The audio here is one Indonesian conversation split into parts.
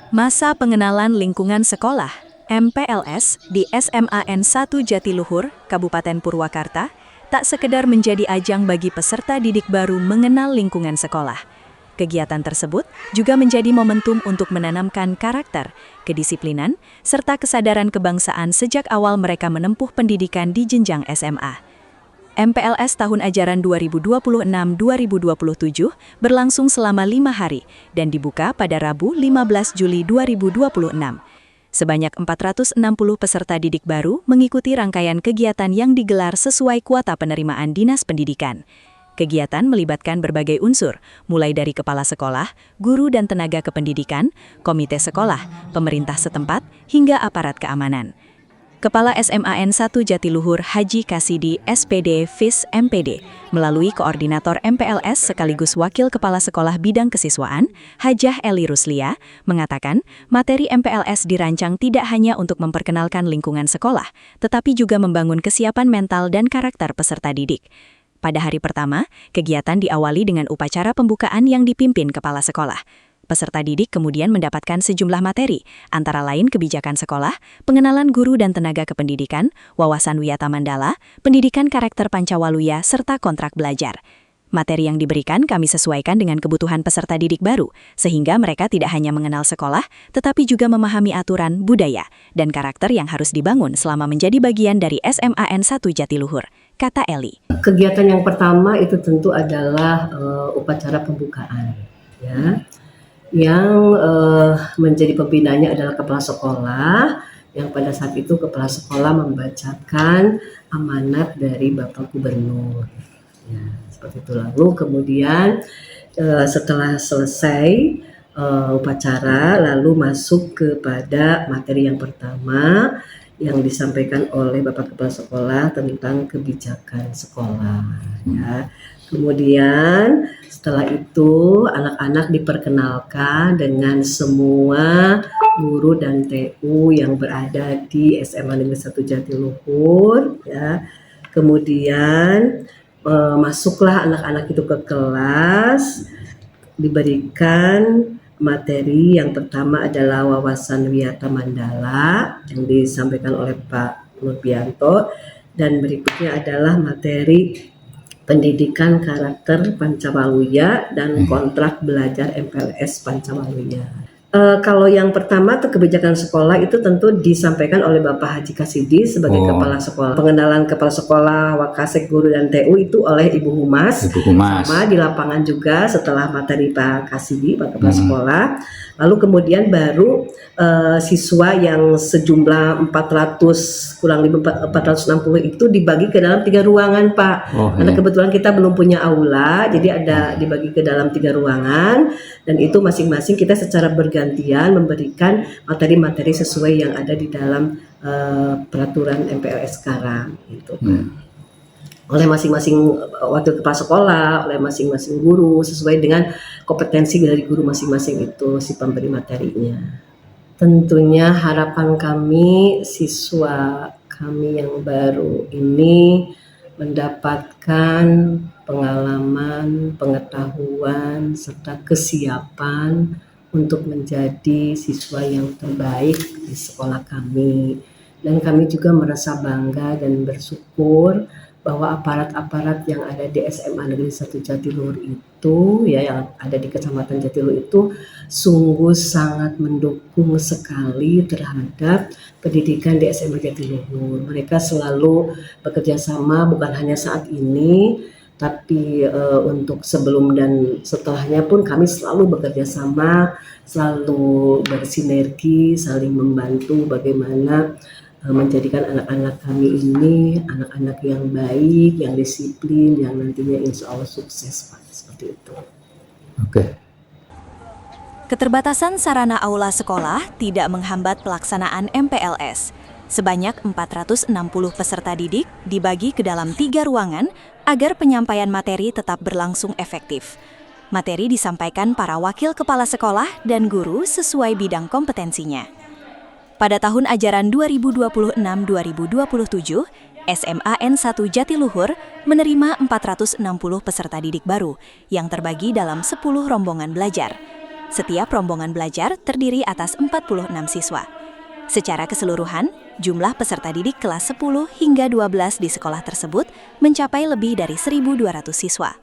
Masa pengenalan lingkungan sekolah (MPLS) di SMAN 1 Jatiluhur, Kabupaten Purwakarta, tak sekedar menjadi ajang bagi peserta didik baru mengenal lingkungan sekolah. Kegiatan tersebut juga menjadi momentum untuk menanamkan karakter, kedisiplinan, serta kesadaran kebangsaan sejak awal mereka menempuh pendidikan di jenjang SMA. MPLS tahun ajaran 2026-2027 berlangsung selama 5 hari dan dibuka pada Rabu 15 Juli 2026. Sebanyak 460 peserta didik baru mengikuti rangkaian kegiatan yang digelar sesuai kuota penerimaan Dinas Pendidikan. Kegiatan melibatkan berbagai unsur, mulai dari kepala sekolah, guru dan tenaga kependidikan, komite sekolah, pemerintah setempat, hingga aparat keamanan. Kepala SMAN 1 Jatiluhur Haji Kasidi SPD FIS MPD melalui koordinator MPLS sekaligus wakil kepala sekolah bidang kesiswaan Hajah Eli Ruslia mengatakan materi MPLS dirancang tidak hanya untuk memperkenalkan lingkungan sekolah, tetapi juga membangun kesiapan mental dan karakter peserta didik. Pada hari pertama, kegiatan diawali dengan upacara pembukaan yang dipimpin kepala sekolah. Peserta didik kemudian mendapatkan sejumlah materi, antara lain kebijakan sekolah, pengenalan guru dan tenaga kependidikan, wawasan Wiyata Mandala, pendidikan karakter Pancawaluya, serta kontrak belajar. Materi yang diberikan kami sesuaikan dengan kebutuhan peserta didik baru, sehingga mereka tidak hanya mengenal sekolah, tetapi juga memahami aturan, budaya, dan karakter yang harus dibangun selama menjadi bagian dari SMAN 1 Jatiluhur, kata Eli. Kegiatan yang pertama itu tentu adalah upacara pembukaan, ya. Yang menjadi pembinanya adalah kepala sekolah, yang pada saat itu kepala sekolah membacakan amanat dari Bapak Gubernur. Ya, seperti itu. Lalu kemudian setelah selesai upacara, lalu masuk kepada materi yang pertama yang disampaikan oleh Bapak Kepala Sekolah tentang kebijakan sekolah. Ya. Kemudian setelah itu anak-anak diperkenalkan dengan semua guru dan TU yang berada di SMA Negeri 1 Jatiluhur. Ya. Kemudian masuklah anak-anak itu ke kelas, diberikan materi yang pertama adalah wawasan Wiyata Mandala yang disampaikan oleh Pak Nurbianto, dan berikutnya adalah materi pendidikan karakter Pancawaluya dan kontrak belajar MPLS Pancawaluya. Kalau yang pertama itu kebijakan sekolah itu tentu disampaikan oleh Bapak Haji Kasidi sebagai kepala sekolah. Pengenalan kepala sekolah, wakasek, guru dan TU itu oleh Ibu Humas. Sama di lapangan juga setelah materi Pak Kasidi, Pak Kepala Sekolah. Lalu kemudian baru siswa yang sejumlah 460 itu dibagi ke dalam 3 ruangan, Pak. Karena kebetulan kita belum punya aula, jadi ada dibagi ke dalam 3 ruangan, dan itu masing-masing kita secara bergantian memberikan materi-materi sesuai yang ada di dalam peraturan MPLS sekarang gitu. Oleh masing-masing wakil kepala sekolah, oleh masing-masing guru sesuai dengan kompetensi dari guru masing-masing itu si pemberi materinya. Tentunya harapan kami siswa kami yang baru ini mendapatkan pengalaman, pengetahuan serta kesiapan untuk menjadi siswa yang terbaik di sekolah kami. Dan kami juga merasa bangga dan bersyukur bahwa aparat-aparat yang ada di SMA Negeri 1 Jatiluhur itu, ya, yang ada di Kecamatan Jatiluhur itu sungguh sangat mendukung sekali terhadap pendidikan di SMA Jatiluhur. Mereka selalu bekerja sama, bukan hanya saat ini, tapi untuk sebelum dan setelahnya pun kami selalu bekerja sama, selalu bersinergi, saling membantu bagaimana menjadikan anak-anak kami ini anak-anak yang baik, yang disiplin, yang nantinya insya Allah sukses, Pak. Seperti itu. Oke. Keterbatasan sarana aula sekolah tidak menghambat pelaksanaan MPLS. Sebanyak 460 peserta didik dibagi ke dalam 3 ruangan agar penyampaian materi tetap berlangsung efektif. Materi disampaikan para wakil kepala sekolah dan guru sesuai bidang kompetensinya. Pada tahun ajaran 2026-2027, SMAN 1 Jatiluhur menerima 460 peserta didik baru yang terbagi dalam 10 rombongan belajar. Setiap rombongan belajar terdiri atas 46 siswa. Secara keseluruhan, jumlah peserta didik kelas 10 hingga 12 di sekolah tersebut mencapai lebih dari 1.200 siswa.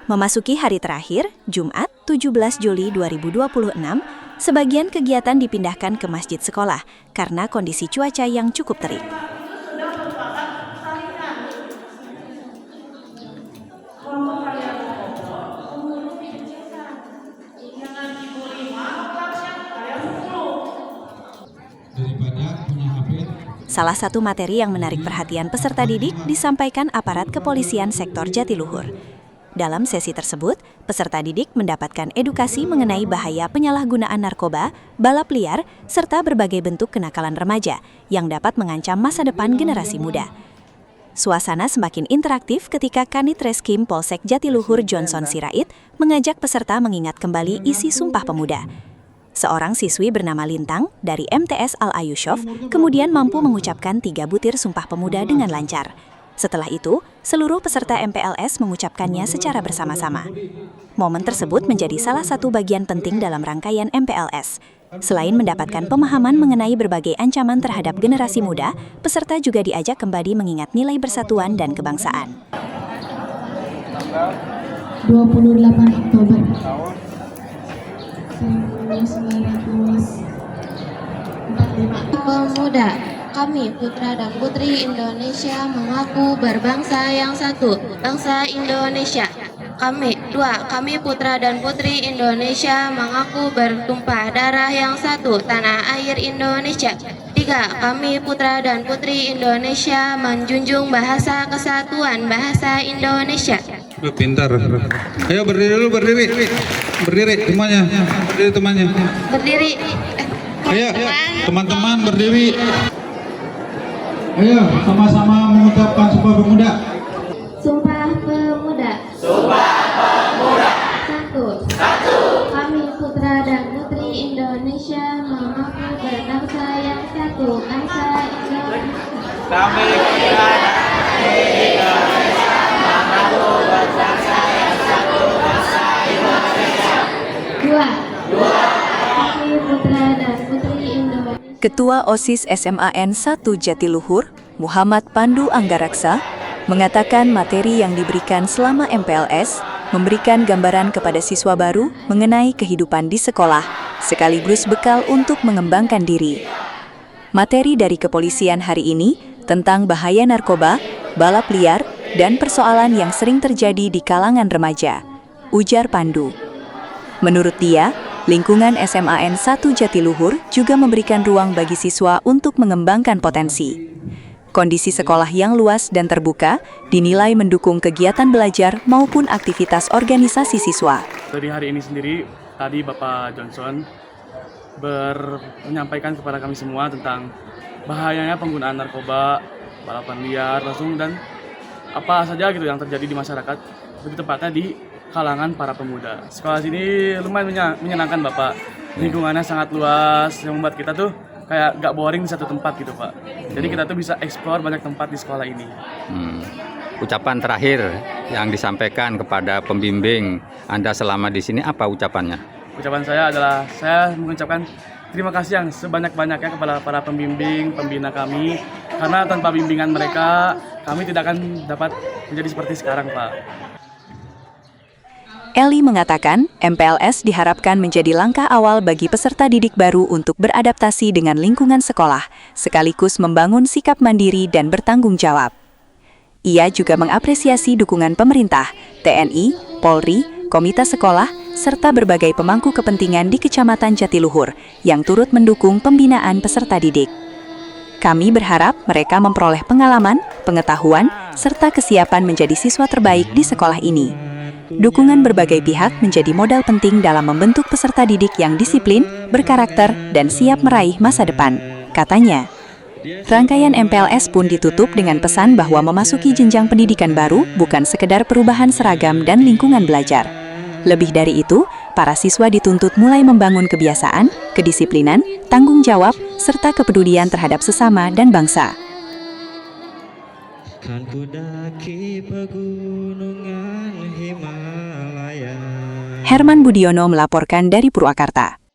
Memasuki hari terakhir, Jumat 17 Juli 2026, sebagian kegiatan dipindahkan ke masjid sekolah karena kondisi cuaca yang cukup terik. Salah satu materi yang menarik perhatian peserta didik disampaikan aparat kepolisian sektor Jatiluhur. Dalam sesi tersebut, peserta didik mendapatkan edukasi mengenai bahaya penyalahgunaan narkoba, balap liar, serta berbagai bentuk kenakalan remaja yang dapat mengancam masa depan generasi muda. Suasana semakin interaktif ketika Kanit Reskrim Polsek Jatiluhur Johnson Sirait mengajak peserta mengingat kembali isi Sumpah Pemuda. Seorang siswi bernama Lintang dari MTS Al-Ayushov kemudian mampu mengucapkan 3 butir Sumpah Pemuda dengan lancar. Setelah itu, seluruh peserta MPLS mengucapkannya secara bersama-sama. Momen tersebut menjadi salah satu bagian penting dalam rangkaian MPLS. Selain mendapatkan pemahaman mengenai berbagai ancaman terhadap generasi muda, peserta juga diajak kembali mengingat nilai persatuan dan kebangsaan. 28 Oktober 1945. Pemuda, kami putra dan putri Indonesia mengaku berbangsa yang satu, bangsa Indonesia. Kami putra dan putri Indonesia mengaku bertumpah darah yang satu, tanah air Indonesia. 3. Kami putra dan putri Indonesia menjunjung bahasa kesatuan bahasa Indonesia. Lu pintar. Ayo berdiri dulu, berdiri temannya, Berdiri. Ayo teman-teman berdiri. Ayo sama-sama mengucapkan Sumpah Pemuda. Sumpah Pemuda. Satu. Kami putra dan putri Indonesia mengaku berbangsa yang satu, bangsa Indonesia. Kami putra dan putri Indonesia mengaku berbangsa yang satu, bangsa Indonesia. 2. Kami putra dan putri Indonesia. Ketua OSIS SMAN 1 Jatiluhur, Muhammad Pandu Anggaraksa, mengatakan materi yang diberikan selama MPLS memberikan gambaran kepada siswa baru mengenai kehidupan di sekolah, sekaligus bekal untuk mengembangkan diri. Materi dari kepolisian hari ini tentang bahaya narkoba, balap liar, dan persoalan yang sering terjadi di kalangan remaja, ujar Pandu. Menurut dia, lingkungan SMAN 1 Jatiluhur juga memberikan ruang bagi siswa untuk mengembangkan potensi. Kondisi sekolah yang luas dan terbuka dinilai mendukung kegiatan belajar maupun aktivitas organisasi siswa. Dari hari ini sendiri, tadi Bapak Johnson menyampaikan kepada kami semua tentang bahayanya penggunaan narkoba, balapan liar, langsung dan apa saja gitu yang terjadi di masyarakat, lebih tepatnya di kalangan para pemuda. Sekolah sini lumayan menyenangkan Bapak, lingkungannya sangat luas yang membuat kita tuh kayak gak boring di satu tempat gitu Pak. Jadi kita tuh bisa eksplor banyak tempat di sekolah ini. Ucapan terakhir yang disampaikan kepada pembimbing Anda selama di sini apa ucapannya? Ucapan saya adalah saya mengucapkan terima kasih yang sebanyak-banyaknya kepada para pembimbing, pembina kami. Karena tanpa bimbingan mereka, kami tidak akan dapat menjadi seperti sekarang Pak. Eli mengatakan, MPLS diharapkan menjadi langkah awal bagi peserta didik baru untuk beradaptasi dengan lingkungan sekolah, sekaligus membangun sikap mandiri dan bertanggung jawab. Ia juga mengapresiasi dukungan pemerintah, TNI, Polri, Komite Sekolah, serta berbagai pemangku kepentingan di Kecamatan Jatiluhur yang turut mendukung pembinaan peserta didik. Kami berharap mereka memperoleh pengalaman, pengetahuan, serta kesiapan menjadi siswa terbaik di sekolah ini. Dukungan berbagai pihak menjadi modal penting dalam membentuk peserta didik yang disiplin, berkarakter, dan siap meraih masa depan, katanya. Rangkaian MPLS pun ditutup dengan pesan bahwa memasuki jenjang pendidikan baru bukan sekedar perubahan seragam dan lingkungan belajar. Lebih dari itu, para siswa dituntut mulai membangun kebiasaan, kedisiplinan, tanggung jawab, serta kepedulian terhadap sesama dan bangsa. Kan ku daki pegunungan Himalaya. Herman Budiono melaporkan dari Purwakarta.